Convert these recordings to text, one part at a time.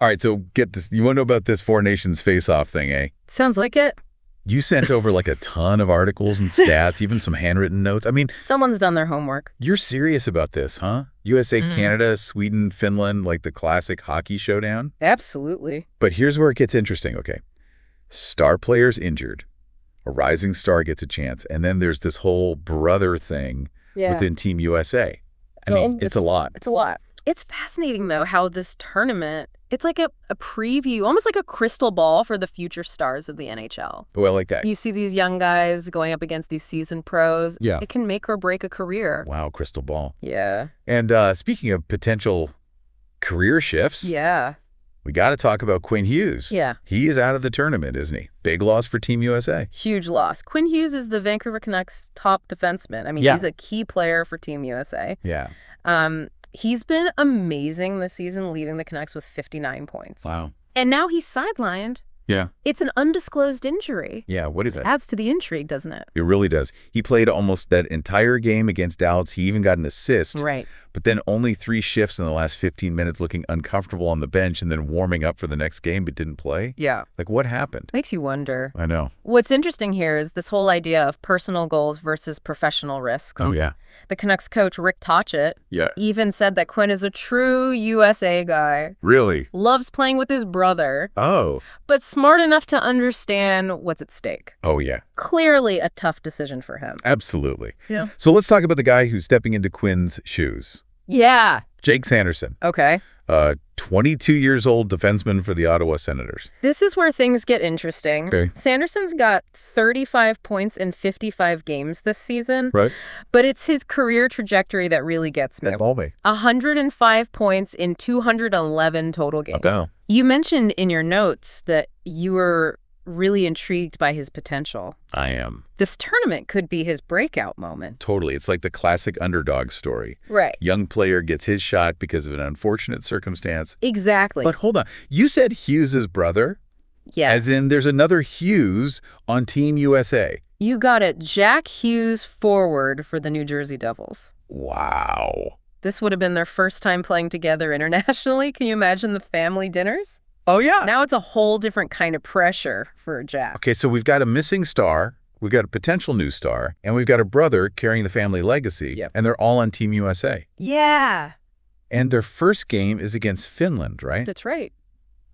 All right, so get this. You want to know about this Four Nations face-off thing, eh? Sounds like it. You sent over like a ton of articles and stats, even some handwritten notes. I mean, someone's done their homework. You're serious about this, huh? USA, Canada, Sweden, Finland, like the classic hockey showdown? Absolutely. But here's where it gets interesting, okay? Star players injured. A rising star gets a chance. And then there's this whole brother thing within Team USA. I mean, it's a lot. It's a lot. It's fascinating, though, how this tournament, it's like a preview, almost like a crystal ball for the future stars of the NHL. Oh, I like that. You see these young guys going up against these seasoned pros. Yeah. It can make or break a career. Wow, crystal ball. Yeah. And speaking of potential career shifts. Yeah. We got to talk about Quinn Hughes. Yeah. He is out of the tournament, isn't he? Big loss for Team USA. Huge loss. Quinn Hughes is the Vancouver Canucks' top defenseman. I mean, he's a key player for Team USA. Yeah. He's been amazing this season, leading the Canucks with 59 points. Wow. And now he's sidelined. Yeah. It's an undisclosed injury. Yeah, what is it? Adds to the intrigue, doesn't it? It really does. He played almost that entire game against Dallas. He even got an assist. Right. But then only 3 shifts in the last 15 minutes, looking uncomfortable on the bench and then warming up for the next game but didn't play. Yeah. Like, what happened? Makes you wonder. I know. What's interesting here is this whole idea of personal goals versus professional risks. Oh, yeah. The Canucks coach, Rick Tocchet, even said that Quinn is a true USA guy. Really? Loves playing with his brother. Oh. But smart enough to understand what's at stake. Oh, yeah. Clearly a tough decision for him. Absolutely. Yeah. So let's talk about the guy who's stepping into Quinn's shoes. Yeah. Jake Sanderson. Okay. 22 years old defenseman for the Ottawa Senators. This is where things get interesting. Okay. Sanderson's got 35 points in 55 games this season. Right. But it's his career trajectory that really gets me. That's all me. 105 points in 211 total games. Okay. You mentioned in your notes that you were really intrigued by his potential. I am. This tournament could be his breakout moment. Totally. It's like the classic underdog story. Right. Young player gets his shot because of an unfortunate circumstance. Exactly. But hold on. You said Hughes' brother? Yeah. As in there's another Hughes on Team USA. You got it. Jack Hughes forward for the New Jersey Devils. Wow. This would have been their first time playing together internationally. Can you imagine the family dinners? Oh, yeah. Now it's a whole different kind of pressure for Jack. Okay, so we've got a missing star, we've got a potential new star, and we've got a brother carrying the family legacy, and they're all on Team USA. Yeah. And their first game is against Finland, right? That's right.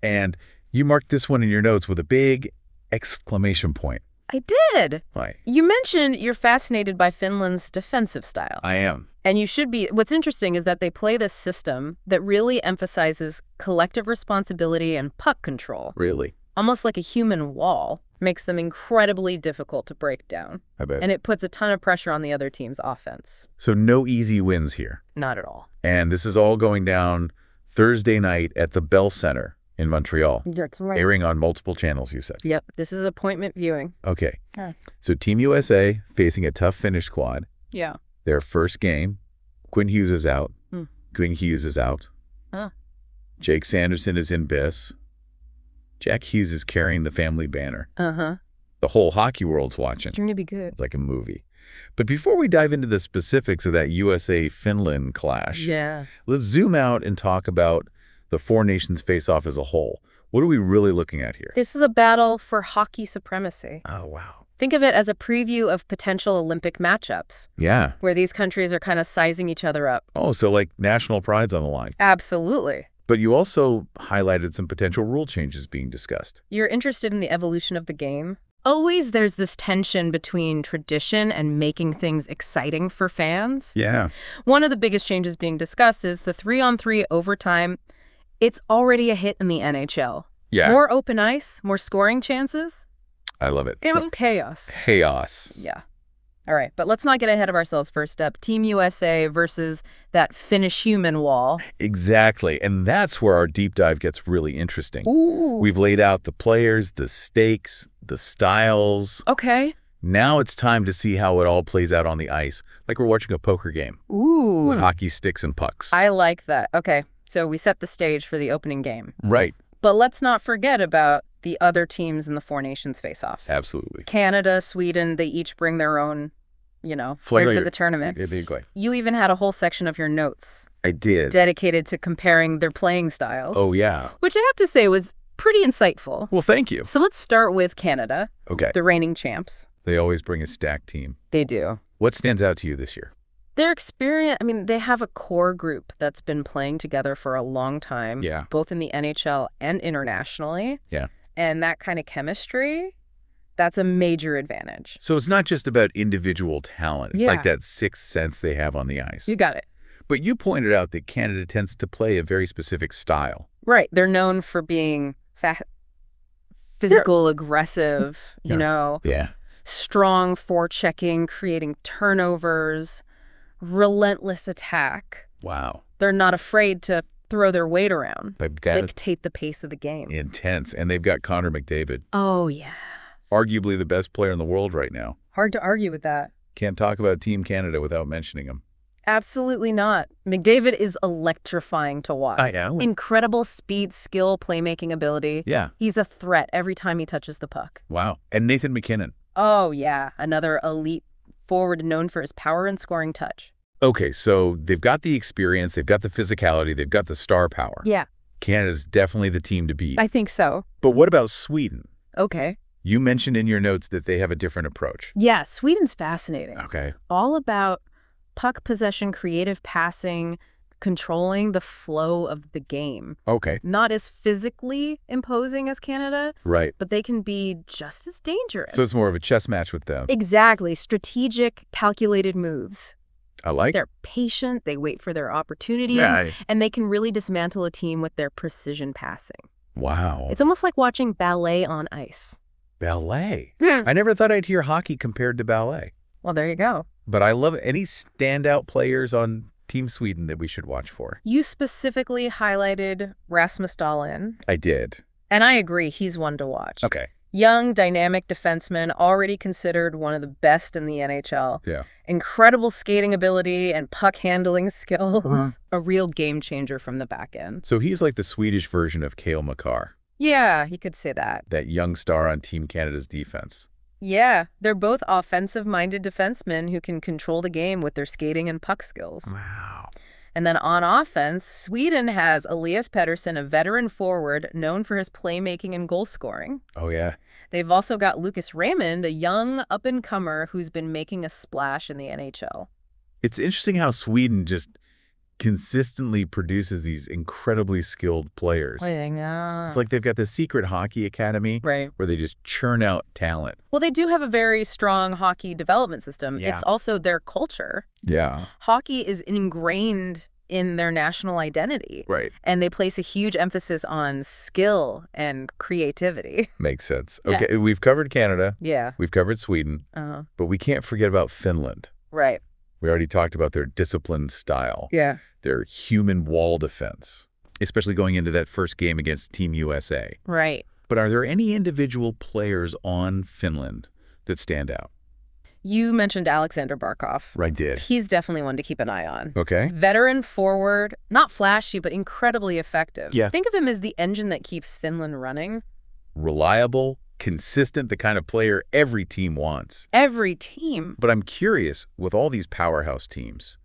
And you marked this one in your notes with a big exclamation point. I did. Why? You mentioned you're fascinated by Finland's defensive style. I am. And you should be. What's interesting is that they play this system that really emphasizes collective responsibility and puck control. Really? Almost like a human wall. Makes them incredibly difficult to break down. I bet. And it puts a ton of pressure on the other team's offense. So no easy wins here. Not at all. And this is all going down Thursday night at the Bell Center in Montreal. That's right. Airing on multiple channels, you said. Yep. This is appointment viewing. Okay. Yeah. So Team USA facing a tough Finnish squad. Yeah. Their first game, Quinn Hughes is out. Quinn Hughes is out. Jake Sanderson is in BIS. Jack Hughes is carrying the family banner. The whole hockey world's watching. It's going to be good. It's like a movie. But before we dive into the specifics of that USA-Finland clash, let's zoom out and talk about the Four Nations face-off as a whole. What are we really looking at here? This is a battle for hockey supremacy. Oh, wow. Think of it as a preview of potential Olympic matchups. Yeah. Where these countries are kind of sizing each other up. Oh, so like national pride's on the line. Absolutely. But you also highlighted some potential rule changes being discussed. You're interested in the evolution of the game? Always there's this tension between tradition and making things exciting for fans. Yeah. One of the biggest changes being discussed is the 3-on-3 overtime. It's already a hit in the NHL. Yeah. More open ice, more scoring chances. I love it. Chaos. Chaos. Yeah. All right, but let's not get ahead of ourselves first up. Team USA versus that Finnish human wall. Exactly, and that's where our deep dive gets really interesting. Ooh. We've laid out the players, the stakes, the styles. Okay. Now it's time to see how it all plays out on the ice, like we're watching a poker game. Ooh. With hockey sticks and pucks. I like that. Okay, so we set the stage for the opening game. Right. But let's not forget about the other teams in the Four Nations face-off. Absolutely. Canada, Sweden, they each bring their own, flair to the tournament. You even had a whole section of your notes I did. dedicated to comparing their playing styles. Oh, yeah. Which I have to say was pretty insightful. Well, thank you. So let's start with Canada. Okay. The reigning champs. They always bring a stacked team. They do. What stands out to you this year? Their experience, I mean, they have a core group that's been playing together for a long time. Yeah. Both in the NHL and internationally. Yeah. And that kind of chemistry, that's a major advantage. So it's not just about individual talent. It's Yeah. like that sixth sense they have on the ice. You got it. But you pointed out that Canada tends to play a very specific style. Right. They're known for being physical, Yes. aggressive, Yeah. you know, Yeah. strong forechecking, creating turnovers, relentless attack. Wow. They're not afraid to throw their weight around, That is dictate the pace of the game. intense. And they've got Connor McDavid, Oh, yeah. arguably the best player in the world right now. Hard to argue with that. Can't talk about Team Canada without mentioning him. Absolutely not. McDavid is electrifying to watch. I know. Incredible speed, skill, playmaking ability. Yeah. He's a threat every time he touches the puck. Wow. And Nathan McKinnon. Oh, yeah. Another elite forward known for his power and scoring touch. Okay, so they've got the experience, they've got the physicality, they've got the star power. Yeah, Canada's definitely the team to beat. I think so. But what about Sweden? Okay. You mentioned in your notes that they have a different approach. Yeah, Sweden's fascinating. Okay. All about puck possession, creative passing, controlling the flow of the game. Okay. Not as physically imposing as Canada, Right. but they can be just as dangerous. So it's more of a chess match with them. Exactly. Strategic, calculated moves. I like. They're patient, they wait for their opportunities, Yeah. and they can really dismantle a team with their precision passing. Wow. It's almost like watching ballet on ice. Ballet. Hmm. I never thought I'd hear hockey compared to ballet. Well, there you go. But I love any standout players on Team Sweden that we should watch for. You specifically highlighted Rasmus Dahlin, I did. and I agree, he's one to watch. Okay. Young, dynamic defenseman, already considered one of the best in the NHL. Yeah. Incredible skating ability and puck handling skills. A real game changer from the back end. So he's like the Swedish version of Cale Makar, Yeah, you could say that. that young star on Team Canada's defense. Yeah, they're both offensive-minded defensemen who can control the game with their skating and puck skills. Wow. And then on offense, Sweden has Elias Pettersson, a veteran forward known for his playmaking and goal scoring. Oh, yeah. They've also got Lucas Raymond, a young up-and-comer who's been making a splash in the NHL. It's interesting how Sweden just consistently produces these incredibly skilled players. It's like they've got the secret hockey academy Right. where they just churn out talent. Well, they do have a very strong hockey development system. Yeah. It's also their culture. Yeah. Hockey is ingrained in their national identity. Right. And they place a huge emphasis on skill and creativity. Makes sense. Yeah. Okay, we've covered Canada. Yeah. We've covered Sweden. But we can't forget about Finland. Right. We already talked about their disciplined style. Yeah. Their human wall defense, especially going into that first game against Team USA. Right. But are there any individual players on Finland that stand out? You mentioned Alexander Barkov. I did. He's definitely one to keep an eye on. Okay. Veteran forward, not flashy, but incredibly effective. Yeah. Think of him as the engine that keeps Finland running. Reliable, consistent, the kind of player every team wants. Every team. But I'm curious, with all these powerhouse teams,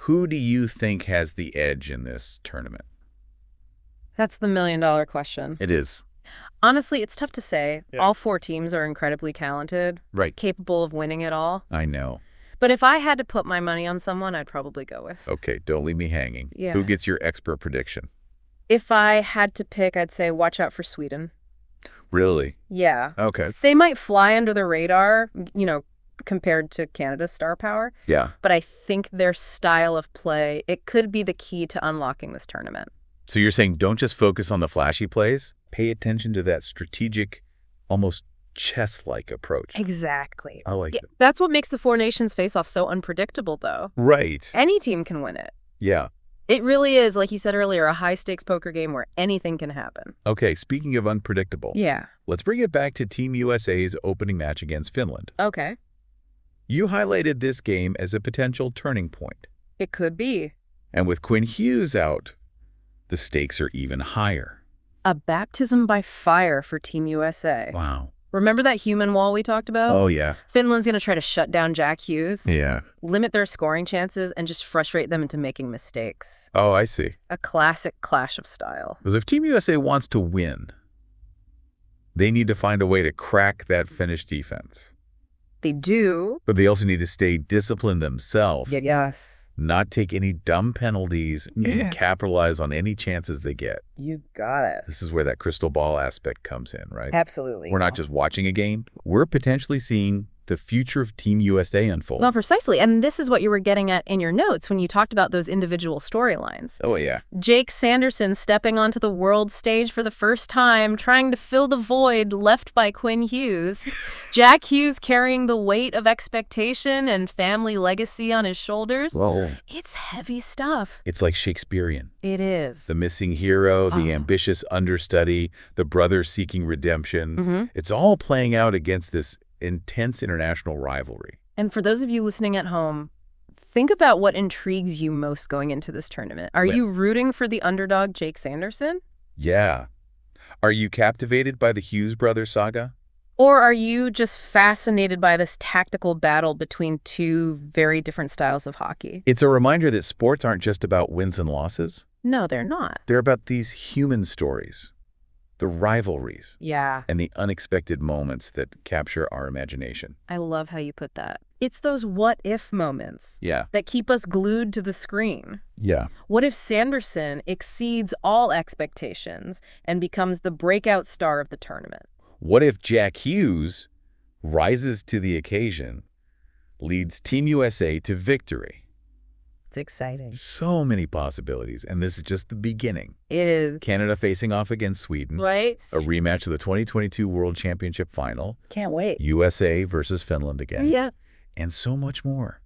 who do you think has the edge in this tournament? That's the million-dollar question. It is. Honestly, it's tough to say. Yeah. All four teams are incredibly talented, Right. capable of winning it all. I know. But if I had to put my money on someone, I'd probably go with. Okay, don't leave me hanging. Yeah. Who gets your expert prediction? If I had to pick, I'd say watch out for Sweden. Really? Yeah. Okay. They might fly under the radar, compared to Canada's star power. Yeah. But I think their style of play, it could be the key to unlocking this tournament. So you're saying don't just focus on the flashy plays? Pay attention to that strategic, almost chess-like approach. Exactly. I like it. That's what makes the Four Nations face-off so unpredictable, though. Right. Any team can win it. Yeah. It really is, like you said earlier, a high-stakes poker game where anything can happen. Okay, speaking of unpredictable, Yeah. let's bring it back to Team USA's opening match against Finland. Okay. You highlighted this game as a potential turning point. It could be. And with Quinn Hughes out, the stakes are even higher. A baptism by fire for Team USA. Wow. Remember that human wall we talked about? Oh, yeah. Finland's going to try to shut down Jack Hughes. Yeah. Limit their scoring chances and just frustrate them into making mistakes. Oh, I see. A classic clash of style. Because if Team USA wants to win, they need to find a way to crack that Finnish defense. They do. But they also need to stay disciplined themselves. Yes. Not take any dumb penalties and capitalize on any chances they get. You got it. This is where that crystal ball aspect comes in, right? Absolutely. We're not just watching a game. We're potentially seeing the future of Team USA unfold. Well, precisely. And this is what you were getting at in your notes when you talked about those individual storylines. Oh, yeah. Jake Sanderson stepping onto the world stage for the first time, trying to fill the void left by Quinn Hughes. Jack Hughes carrying the weight of expectation and family legacy on his shoulders. Whoa. It's heavy stuff. It's like Shakespearean. It is. The missing hero, the ambitious understudy, the brother seeking redemption. It's all playing out against this intense international rivalry. And for those of you listening at home, think about what intrigues you most going into this tournament. Are you rooting for the underdog Jake Sanderson? Yeah. Are you captivated by the Hughes brothers saga? Or are you just fascinated by this tactical battle between two very different styles of hockey? It's a reminder that sports aren't just about wins and losses. No, they're not. They're about these human stories, the rivalries, Yeah. and the unexpected moments that capture our imagination. I love how you put that. It's those what-if moments that keep us glued to the screen. Yeah. What if Sanderson exceeds all expectations and becomes the breakout star of the tournament? What if Jack Hughes rises to the occasion, leads Team USA to victory? It's exciting. So many possibilities, and this is just the beginning. It is. Canada facing off against Sweden. Right. A rematch of the 2022 World Championship Final. Can't wait. USA versus Finland again. Yeah. And so much more.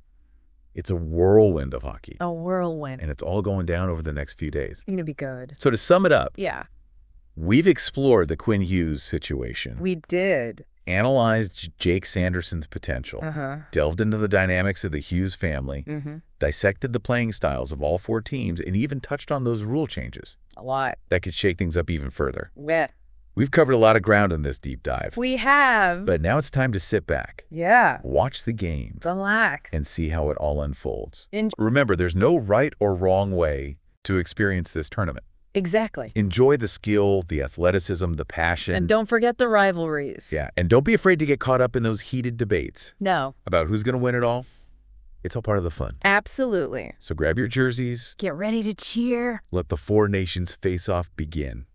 It's a whirlwind of hockey. A whirlwind. And it's all going down over the next few days. It's going to be good. So to sum it up, Yeah. we've explored the Quinn Hughes situation. We did. Analyzed Jake Sanderson's potential. Delved into the dynamics of the Hughes family. Dissected the playing styles of all four teams, and even touched on those rule changes. A lot. That could shake things up even further. Yeah. We've covered a lot of ground in this deep dive. We have. But now it's time to sit back. Yeah. Watch the games. Relax. And see how it all unfolds. Remember, there's no right or wrong way to experience this tournament. Exactly. Enjoy the skill, the athleticism, the passion. And don't forget the rivalries. Yeah, and don't be afraid to get caught up in those heated debates. No. About who's going to win it all. It's all part of the fun. Absolutely. So grab your jerseys. Get ready to cheer. Let the four nations face-off begin.